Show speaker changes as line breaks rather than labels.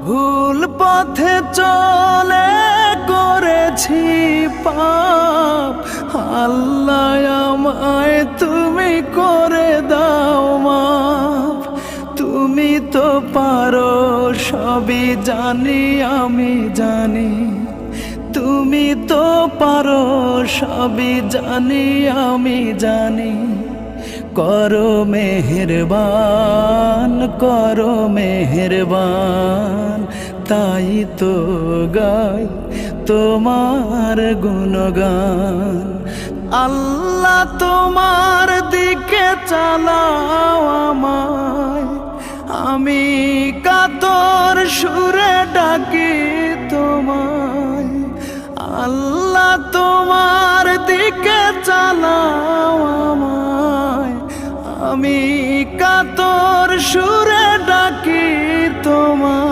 ভুল পথে চলে করেছি পাপ, আল্লাহ আমায় তুমি করে দাও মাফ। তুমি তো পারো সবই জানি আমি জানি, তুমি তো পারো সবই জানি আমি জানি। করো মেহেরবান, করো মেহেরবান, তাই তো গাই তোমার গুণগান। আল্লাহ তোমার দিকে চালাও আমায়, আমি কাতর সুরে ডাকি তোমায়। আল্লাহ তোমার দিকে চালাও আমায়, আমি কাতর সুরে ডাকি তোমায়।